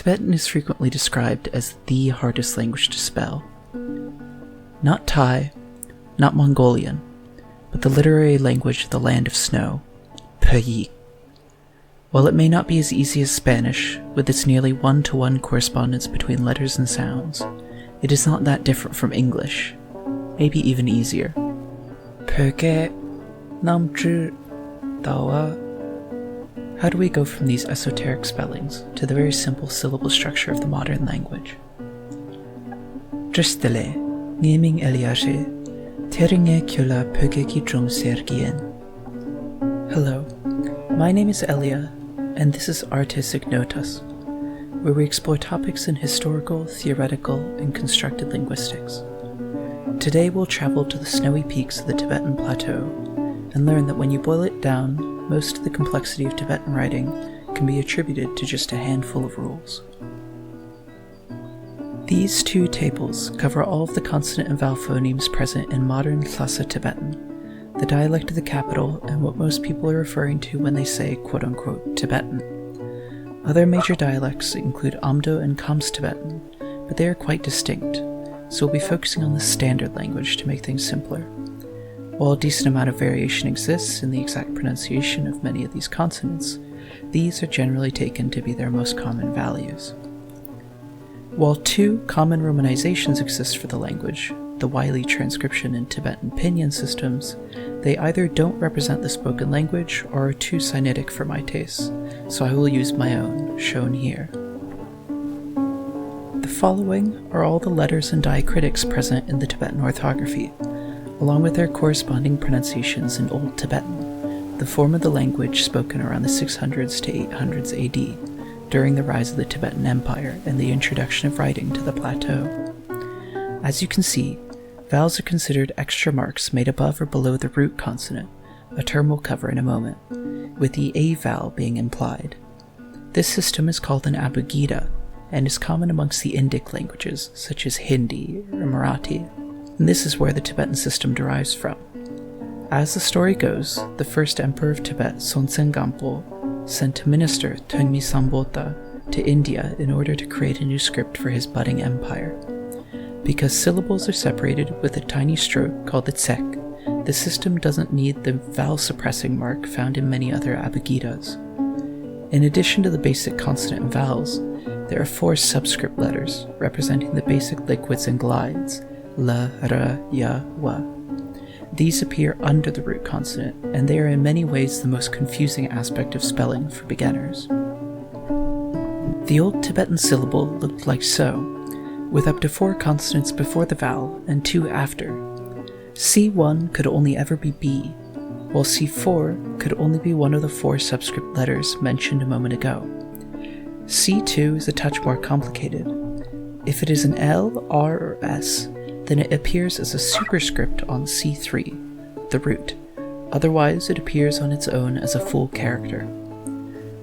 Tibetan is frequently described as the hardest language to spell. Not Thai, not Mongolian, but the literary language of the land of snow, Peyi. While it may not be as easy as Spanish, with its nearly one-to-one correspondence between letters and sounds, it is not that different from English, maybe even easier. Perke namchu dawa. How do we go from these esoteric spellings to the very simple syllable structure of the modern language? Dristele, nieming eliage, teringe kula pögeki drum sergien. Hello, my name is Elia, and this is Artis Ignotas, where we explore topics in historical, theoretical, and constructed linguistics. Today we'll travel to the snowy peaks of the Tibetan Plateau and learn that when you boil it down, most of the complexity of Tibetan writing can be attributed to just a handful of rules. These two tables cover all of the consonant and vowel phonemes present in modern Lhasa Tibetan, the dialect of the capital and what most people are referring to when they say quote-unquote Tibetan. Other major dialects include Amdo and Khams Tibetan, but they are quite distinct, so we'll be focusing on the standard language to make things simpler. While a decent amount of variation exists in the exact pronunciation of many of these consonants, these are generally taken to be their most common values. While two common romanizations exist for the language, the Wylie transcription and Tibetan pinyin systems, they either don't represent the spoken language or are too Sinitic for my tastes, so I will use my own, shown here. The following are all the letters and diacritics present in the Tibetan orthography, along with their corresponding pronunciations in Old Tibetan, the form of the language spoken around the 600s to 800s AD, during the rise of the Tibetan Empire and the introduction of writing to the plateau. As you can see, vowels are considered extra marks made above or below the root consonant, a term we'll cover in a moment, with the A vowel being implied. This system is called an abugida, and is common amongst the Indic languages, such as Hindi or Marathi, and this is where the Tibetan system derives from. As the story goes, the first emperor of Tibet, Sonsen Gampo, sent a minister, Tengmi Sambota, to India in order to create a new script for his budding empire. Because syllables are separated with a tiny stroke called the tsek, the system doesn't need the vowel suppressing mark found in many other abagidas. In addition to the basic consonant and vowels, there are 4 subscript letters representing the basic liquids and glides, la, ra, ya, wa. These appear under the root consonant, and they are in many ways the most confusing aspect of spelling for beginners. The old Tibetan syllable looked like so, with up to 4 consonants before the vowel and 2 after. C1 could only ever be B, while C4 could only be one of the 4 subscript letters mentioned a moment ago. C2 is a touch more complicated. If it is an L, R, or S, then it appears as a superscript on C3, the root. Otherwise, it appears on its own as a full character.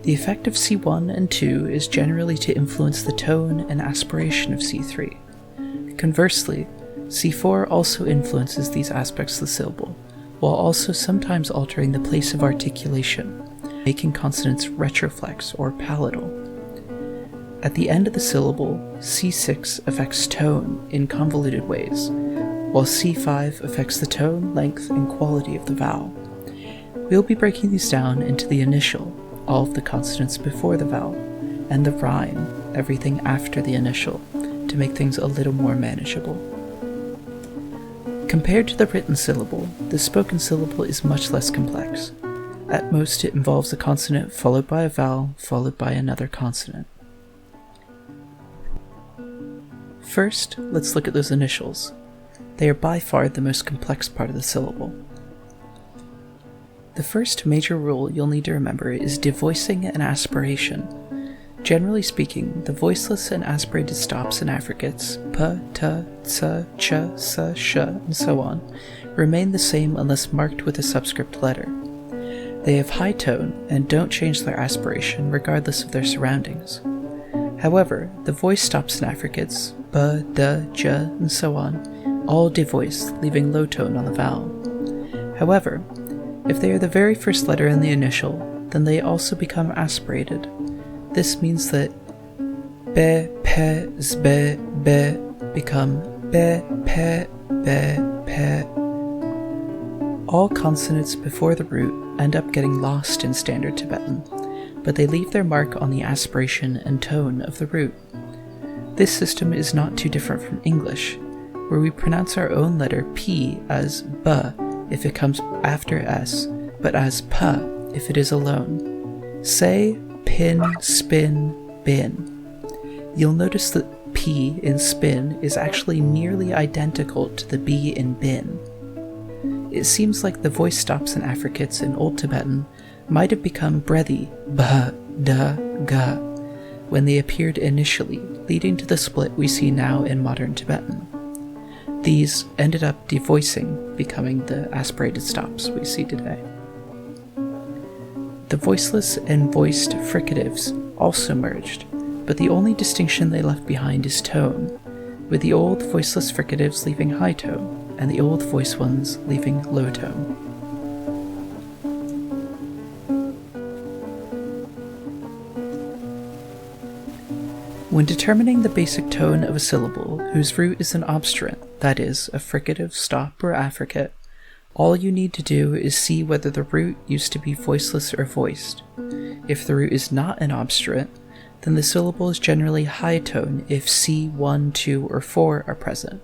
The effect of C1 and 2 is generally to influence the tone and aspiration of C3. Conversely, C4 also influences these aspects of the syllable, while also sometimes altering the place of articulation, making consonants retroflex or palatal. At the end of the syllable, C6 affects tone in convoluted ways, while C5 affects the tone, length, and quality of the vowel. We'll be breaking these down into the initial, all of the consonants before the vowel, and the rhyme, everything after the initial, to make things a little more manageable. Compared to the written syllable, the spoken syllable is much less complex. At most, it involves a consonant followed by a vowel, followed by another consonant. First, let's look at those initials. They are by far the most complex part of the syllable. The first major rule you'll need to remember is devoicing and aspiration. Generally speaking, the voiceless and aspirated stops and affricates, p, t, ts, ch, s, sh, and so on, remain the same unless marked with a subscript letter. They have high tone and don't change their aspiration regardless of their surroundings. However, the voice stops and affricates, b, d, j, and so on, all devoice, leaving low tone on the vowel. However, if they are the very first letter in the initial, then they also become aspirated. This means that be, pe, zbe, be become be, pe, be, pe. All consonants before the root end up getting lost in Standard Tibetan, but they leave their mark on the aspiration and tone of the root. This system is not too different from English, where we pronounce our own letter P as B if it comes after S, but as P if it is alone. Say, pin, spin, bin. You'll notice that P in spin is actually nearly identical to the B in bin. It seems like the voice stops and affricates in Old Tibetan might have become breathy, b, da, ga, when they appeared initially, leading to the split we see now in modern Tibetan. These ended up devoicing, becoming the aspirated stops we see today. The voiceless and voiced fricatives also merged, but the only distinction they left behind is tone, with the old voiceless fricatives leaving high tone, and the old voice ones leaving low tone. When determining the basic tone of a syllable whose root is an obstruent, that is, a fricative, stop, or affricate, all you need to do is see whether the root used to be voiceless or voiced. If the root is not an obstruent, then the syllable is generally high tone if C, 1, 2, or 4 are present.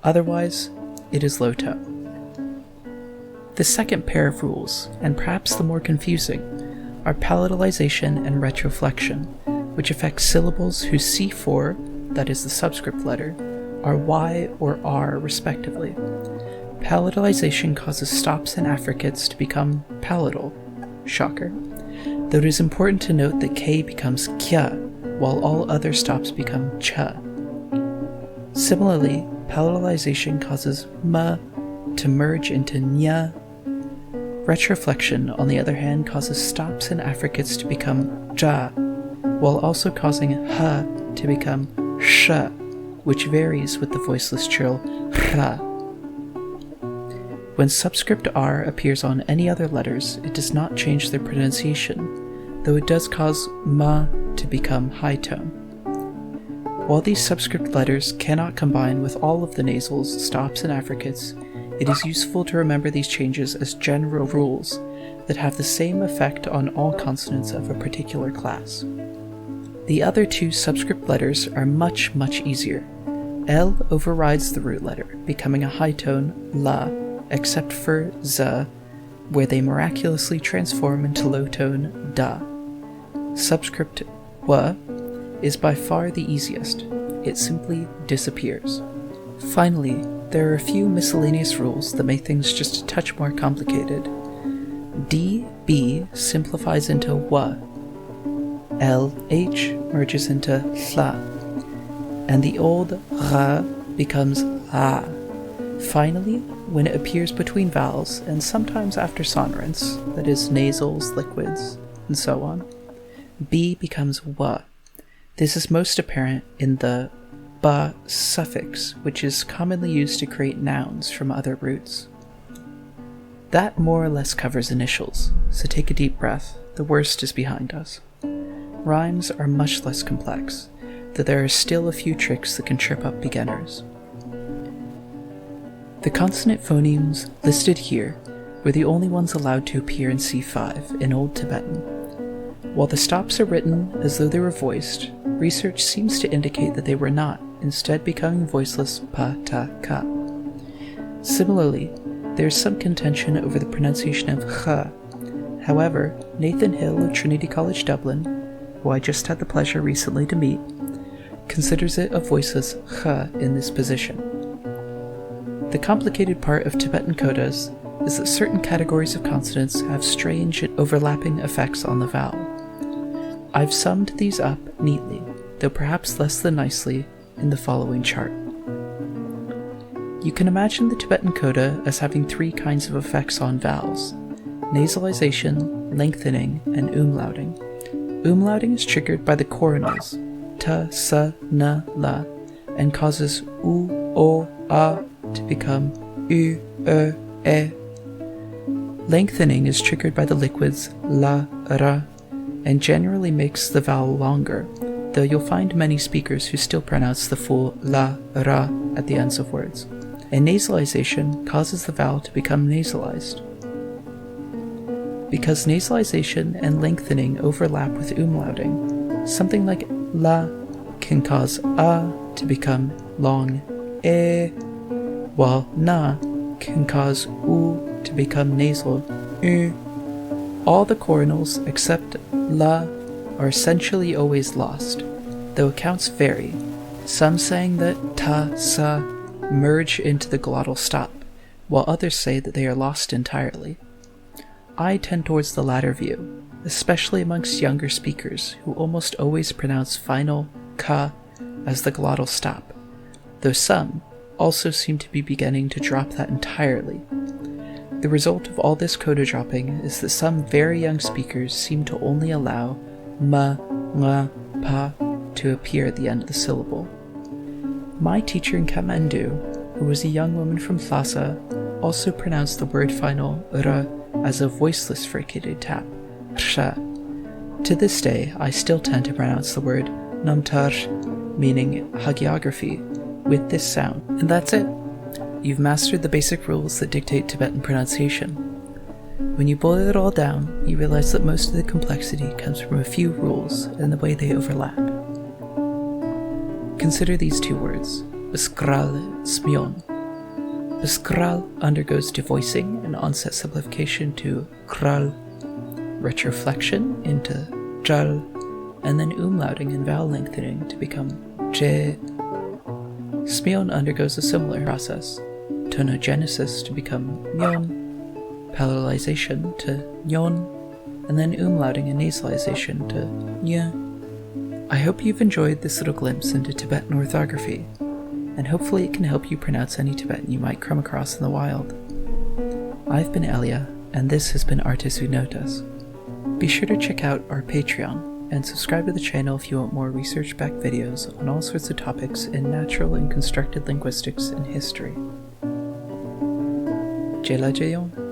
Otherwise, it is low tone. The second pair of rules, and perhaps the more confusing, are palatalization and retroflexion, which affect syllables whose C4, that is the subscript letter, are Y or R respectively. Palatalization causes stops and affricates to become palatal. Shocker. Though it is important to note that K becomes kya, while all other stops become cha. Similarly, palatalization causes ma to merge into nya. Retroflexion, on the other hand, causes stops and affricates to become ja, while also causing ha to become sh, which varies with the voiceless trill ra. When subscript R appears on any other letters, it does not change their pronunciation, though it does cause ma to become high tone. While these subscript letters cannot combine with all of the nasals, stops, and affricates, it is useful to remember these changes as general rules that have the same effect on all consonants of a particular class. The other two subscript letters are much, much easier. L overrides the root letter, becoming a high tone la, except for z, where they miraculously transform into low tone da. Subscript w is by far the easiest. It simply disappears. Finally, there are a few miscellaneous rules that make things just a touch more complicated. DB simplifies into w, LH merges into hla, and the old ra becomes ha. Finally, when it appears between vowels, and sometimes after sonorants, that is nasals, liquids, and so on, B becomes w. This is most apparent in the ba suffix, which is commonly used to create nouns from other roots. That more or less covers initials, so take a deep breath, the worst is behind us. Rhymes are much less complex, though there are still a few tricks that can trip up beginners. The consonant phonemes listed here were the only ones allowed to appear in C5 in Old Tibetan. While the stops are written as though they were voiced, research seems to indicate that they were not, instead becoming voiceless pa, ta, ka. Similarly, there is some contention over the pronunciation of kha. However, Nathan Hill of Trinity College Dublin, who I just had the pleasure recently to meet, considers it a voiceless kha in this position. The complicated part of Tibetan codas is that certain categories of consonants have strange and overlapping effects on the vowel. I've summed these up neatly, though perhaps less than nicely, in the following chart. You can imagine the Tibetan coda as having three kinds of effects on vowels: nasalization, lengthening, and umlauting. Umlauting is triggered by the coronals, ta, sa, na, la, and causes u, o, a to become u, e. Lengthening is triggered by the liquids la, ra, and generally makes the vowel longer, though you'll find many speakers who still pronounce the full la, ra at the ends of words. A nasalization causes the vowel to become nasalized. Because nasalization and lengthening overlap with umlauting, something like la can cause a to become long e, while na can cause u to become nasal u. All the coronals except la are essentially always lost, though accounts vary, some saying that ta, sa merge into the glottal stop, while others say that they are lost entirely. I tend towards the latter view, especially amongst younger speakers who almost always pronounce final ka as the glottal stop, though some also seem to be beginning to drop that entirely. The result of all this coda dropping is that some very young speakers seem to only allow ma, nga, pa to appear at the end of the syllable. My teacher in Kathmandu, who was a young woman from Lhasa, also pronounced the word final ra as a voiceless fricated tap, rsha. To this day, I still tend to pronounce the word namtar, meaning hagiography, with this sound, and that's it. You've mastered the basic rules that dictate Tibetan pronunciation. When you boil it all down, you realize that most of the complexity comes from a few rules and the way they overlap. Consider these two words, bskral, smyon. Bskral undergoes devoicing and onset simplification to kral, retroflexion into jal, and then umlauting and vowel lengthening to become je. Smyon undergoes a similar process, tonogenesis to become myon, palatalization to nyon, and then umlauting and nasalization to nya. I hope you've enjoyed this little glimpse into Tibetan orthography, and hopefully it can help you pronounce any Tibetan you might come across in the wild. I've been Elia, and this has been Artis Ignotas. Be sure to check out our Patreon, and subscribe to the channel if you want more research-backed videos on all sorts of topics in natural and constructed linguistics and history. Jela Jeyon.